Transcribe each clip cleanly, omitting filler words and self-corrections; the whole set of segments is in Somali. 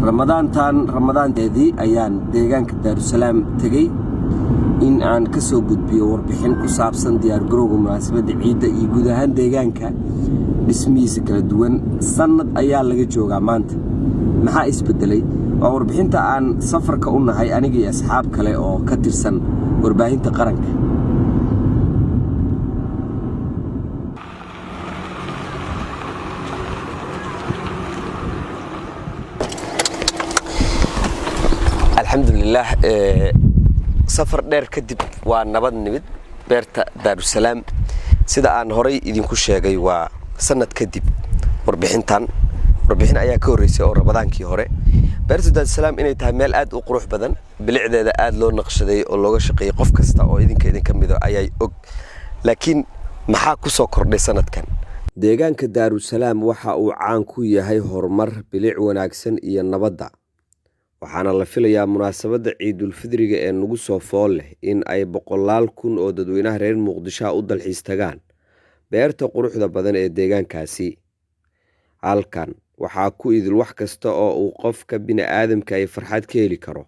ramadaanteedii ayaan deegaanka Daarusalaam tagay in aan ka soo gudbiyo warbixin ku saabsan diyaar garowga munaasabadda ciidda iyo guud ahaan deegaanka dhismihiisa kala duwan. sanad ayaa laga joogaa maanta, maxaa isbedelay? waa warbixinta aan safarka u nahay aniga iyo asxaab kale oo ka tirsan warbaahinta qaranka. alxamdulillaah, safar dheer kadib waa nabad nimid beerta Daarusalaam. sida aan horay idinku sheegay waa sanad kadib warbixin ayaa ka horeysay oo Ramadaankii hore. beerta Daarusalaam inay tahay meel aad u qurux badan, bilicdeeda aad loo naqshaday oo looga shaqeeyay qof kasta oo idinka mid ah ayay og. laakiin maxaa ku soo kordhay sanadkan? deegaanka Daarusalaam waxa uu caan ku yahay horumar, bilic wanaagsan iyo nabadda. waxaana la filayaa munaasabadda Ciidul Fidriga ee nagu soo fool leh in ay 100,000 kun oo dadweynaha reer Muqdisho u dalxiis tagaan beerta quruxda badan ee deegaankaasi. halkan waxaa ku idil wax kasta oo uu qofka bini'aadamka ay farxad ka heli karo.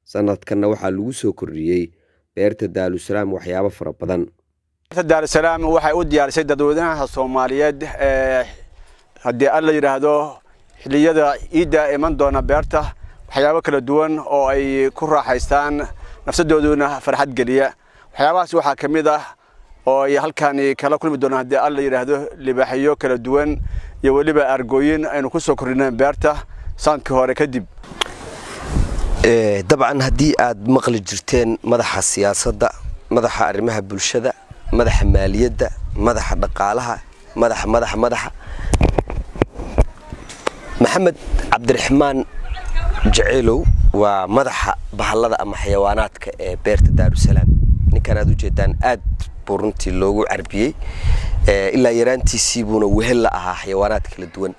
sanadkanna waxaa lagu soo kordhiyey beerta Daarusalaam waxyaabo fara badan. beerta Daarusalaam waxay u diyaarisay dadweynaha Soomaaliyeed haddii alla yiraahdo xilliyada ciidda iman doona beerta waxyaabo kala duwan oo ay ku raaxaystaan nafsadooduna farxad geliya. waxyaabahaas waxaa ka mid ah oo ay halkan kala kulmi doonaan haddii alla yiraahdo libaaxyo kala duwan iyo waliba argooyin aynu ku soo kordhinay beerta sanadkii hore kadib. dabcan haddii aad maqli jirteen madaxa siyaasadda, madaxa arrimaha bulshada, madaxa maaliyadda, madaxa dhaqaalaha, madaxa maxamed cabdiraxmaan jaceylow waa madaxa bahallada ama xayawaanaadka ee beerta Daarusalaam. ninkan aad u jeedaan aad buu runtii loogu carbiyey, ilaa yaraantiisii buuna wehel la ahaa xayawaanaad kala duwan.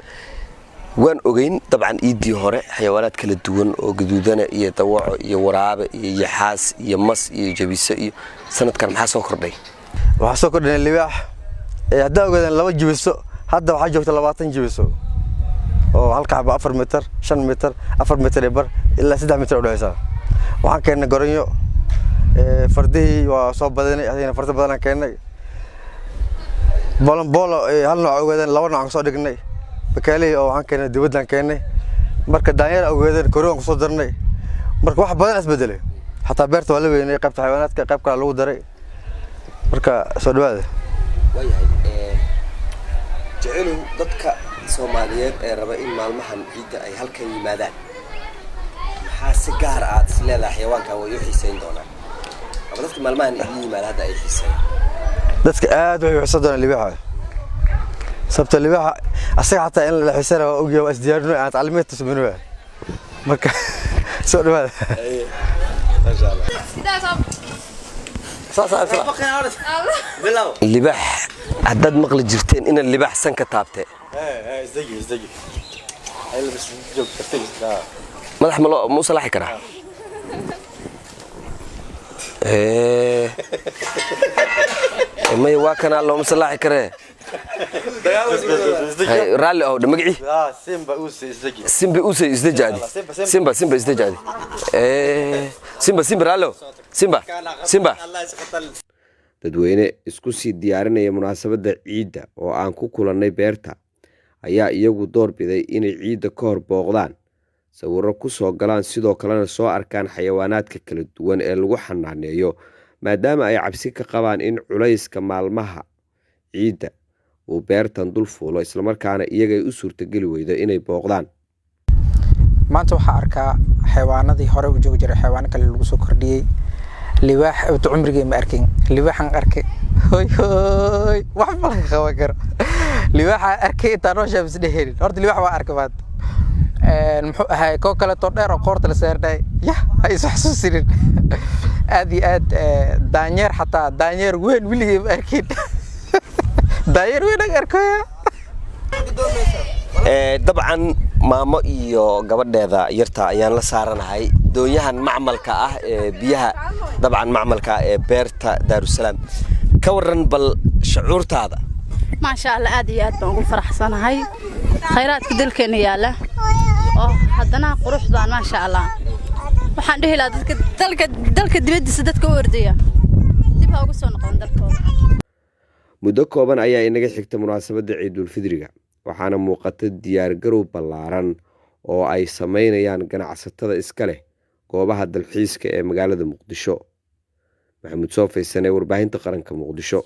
waan ogeyn dabcan iidii hore xayawaanaad kala duwan oo gaduudana iyo dawaco iyo waraabe iyo yaxaas iyo mas iyo jabiso. iyo sanadkan maxaa soo kordhay? waxaa soo kordhay libaax. haddaa ogaadaan 2 jabiso, hadda waxaa joogta 20 jabiso oo halka xaba 4 mitir 5 mitir 4 mitir bar ilaa 3 mitir u dhaxaysa. waxaan keenay goronyo, fardihii waa soo badanay, adina farda badan keenay. bolo hal nooc ogaadaan 2 nooc soo dhignay. bakaaley oo waxaan keenay dibaddan keenay. marka daanyeer ogaadaan koron ku soo darnay. marka wax badan isbedelay. hatta beerta waa la weynay, qaybta xayawaanaadka qayb kale lagu daray. marka soo dhawaada. jaceylow dadka Soomaaliyeed ee raba in maalmahan ciidda ay halkan yimaadaan, maxaa si gaar ah is leedahay xayawaanka way u xiiseyn doonaan? dadka maalmahan yimaada hadda ay xiiseeyaan. dadka aad way u xiiseyn doonaan libaaxa. sabta libaaxa asaga xataa in la xiiseeyo oo ogiyo is diyaarino aan tacliimeed tusmino. marka soo dhawaada. masha Allah. libaax haddaad maqli jirteen in libaax san ka taabtay. isdagi ay bas joog kartay. madax ma loo salaaxi karaa? may waa kana loo salaaxi karee. raalli oo magaci simba uusay isdajaadi. simba isdajaadi. simba raallo simba. dadweyne isku sii diyaarinaya munaasabadda ciidda oo aan ku kulannay beerta ayaa iyagu door biday inay ciidda ka hor booqdaan, sawirro ku soo galaan, sidoo kalena soo arkaan xayawaanaadka kala duwan ee lagu xanaaneeyo, maadaama ay cabsi ka qabaan in culayska maalmaha ciidda uu beertan dul fuulo, islamarkaana iyagay u suurtageli weydo inay booqdaan. maanta waxaa arkaa xayawaanadii hore u joogi jiray xayawaano kale lagu soo kordhiyey. libaax inta cumrigay ma arkin, libaaxan arkay hoy wax ma laga qaban karo. libaaxa arkay inta noosha bis dheerin. horta libaax waa arkay baad muxuu ahay koo kale to dheer oo qoorta la saarnay ay soo xasuusin. aad iyo aad daanyeer, xataa daanyeer weyn wiligay ma arkin. daanyeer weyn arkay. dabcan maamo iyo gabadheeda yarta ayaan la saaranahay doonyahan macmalka ah ee biyaha, dabcan macmalka ee beerta Daarusalaam. ka waran bal shucuurtaada? ما شاء الله عادي عاد بنقول فرح سنة هاي خيرات كدل كنيالة هاد haddana qurux baan maasha Allah waxaan dhihi lahaa dalka dibadiisa dadka u ordaya dib ha ugu soo noqon dalkooda muddo kooban ayaa inaga xigta munaasabadda Ciidul Fidriga waxaana muuqata diyaar garow ballaaran oo ay sameynayaan ganacsatada iska leh goobaha dalxiiska ee magaalada Muqdisho. Maxamed Soo Faysane, warbaahinta qaranka Muqdisho.